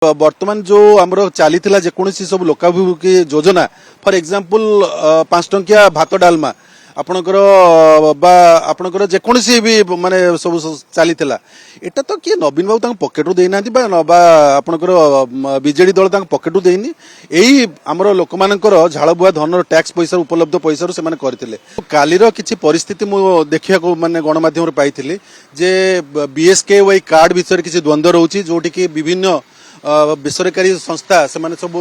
वर्तमान जो आमर चली जेकोसी सब लोकाभिमुखी योजना फॉर एग्जांपल 5 टंकिया भात डालमा आपणकर आपणकर जेकोसी भी माने सब चली एटा तो किए नवीन बाबू पकेटू देना आपणकर बीजेडी दल पकेटू देनी यही आमर लोक मानकर झाड़ बुआ धन टैक्स पैसा उपलब्ध पैसा से करते कालीर किसी परिस्थिति देखा माने गणमाध्यम पाई जे बीएसकेवाई कार्ड विषय किसी द्वंद्व रोचे जोटि कि विभिन्न बेसरकारी संस्था से सब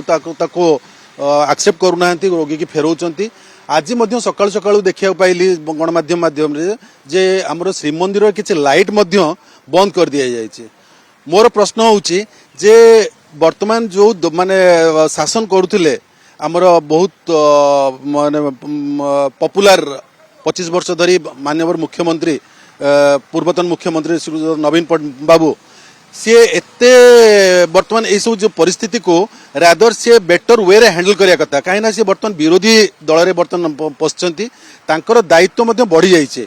एक्सेप्ट करूना रोगी की फेराउंट आज सकाल सकाल देखा पाइली गणमाध्यम माध्यम जे आमर श्रीमंदिर किसी लाइट बंद कर दि जाए। मोर प्रश्न होची जे वर्तमान जो माने शासन करुले आमर बहुत माने पॉपुलर 25 वर्ष धरी माननीय मुख्यमंत्री पूर्वतन मुख्यमंत्री श्री नवीन बाबू सी एते वर्तमान ये सब जो परिस्थिति को रादर सी बेटर वे रे हैंडल करिया कथा कहीं सी वर्तमान विरोधी दल रे वर्तमान पसचंती तांकर दायित्व मध्ये बढ़ी जाइछे।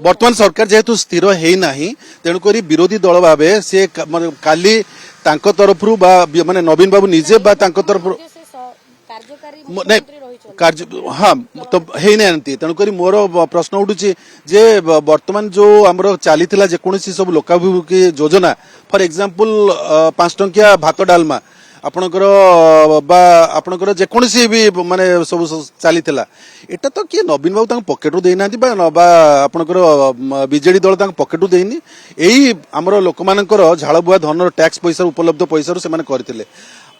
वर्तमान सरकार जेहेतु स्थिर है नहीं तेणुक विरोधी दल भावे सी काली तांको तरफरु बा माने नवीन बाबू निजे बा तांको तरफरु नहीं कार्य हाँ तो है नहीं तेणुक मोर प्रश्न उठुची जे वर्तमान जो आमर चली जेकोसी सब लोकाभिमुखी योजना फॉर एग्जांपल 5 टंकिया भात डालमा आपणकर आपणकर जेकोसी भी माने सब चली एटा तो किए नवीन बाबू पकेटू देना आपणकर बीजेडी दल पकेटू देनी यही आमर लोक मानकर झाड़ बुआ धन टैक्स पैसा उपलब्ध पैसा से करते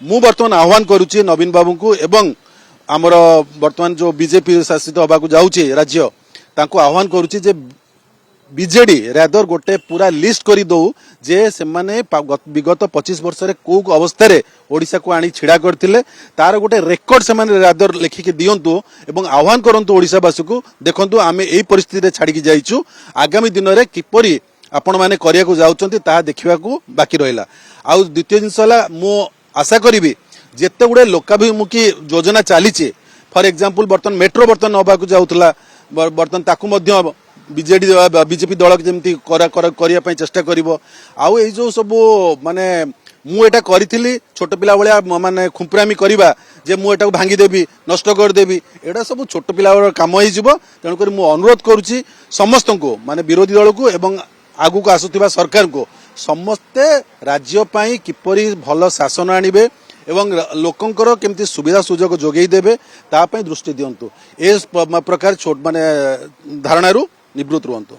मु वर्तमान आह्वान करुच्ची नवीन बाबू को एवं आमर वर्तमान जो बीजेपी शासित हवा जाऊँचे राज्य तांको आह्वान करुच्ची जे बीजेडी रादर गोटे पूरा लिस्ट कर दो जे से माने विगत 25 वर्ष को अवस्था ओडिशा को आनी छिड़ा करथिले तार गोटे रेकर्ड से माने रादर लिखिक दियंतु एवं आह्वान करंतु ओडिशावासी को देखंतु आमे एई परिस्थिति रे छाड़ी जाइछु आगामी दिन रे किपरि आपण माने करिया को जाउचंती ता देखिबा को बाकी रहिला। आ द्वितीय जिंस हला मो आशा करी जिते गुड़े लोकाभिमुखी योजना चली फॉर एग्जांपल बर्तमान मेट्रो बर्तमान हवा जाऊला बर्तमान ताकू बीजेडी बीजेपी दल जमी करने चेष्टा कर जो सब माने मुझा करी छोट पिला भाया माने खुंपरामी करवा जे मुझा भांगीदेवी नष्ट करदेवी एटा सब छोट पिला कम हो तेणुक अनुरोध करुच्ची समस्त को माने विरोधी दल को एवं आगू को आसुवा सरकार को समस्ते राज्य किपरि भल शासन आणवे एवं लोकंकर केमती सुविधा सुजोग जोगई देबे ता पई दृष्टि दियंतु ए प्रकार छोट माने धारणा निवृत्त रुहंतु।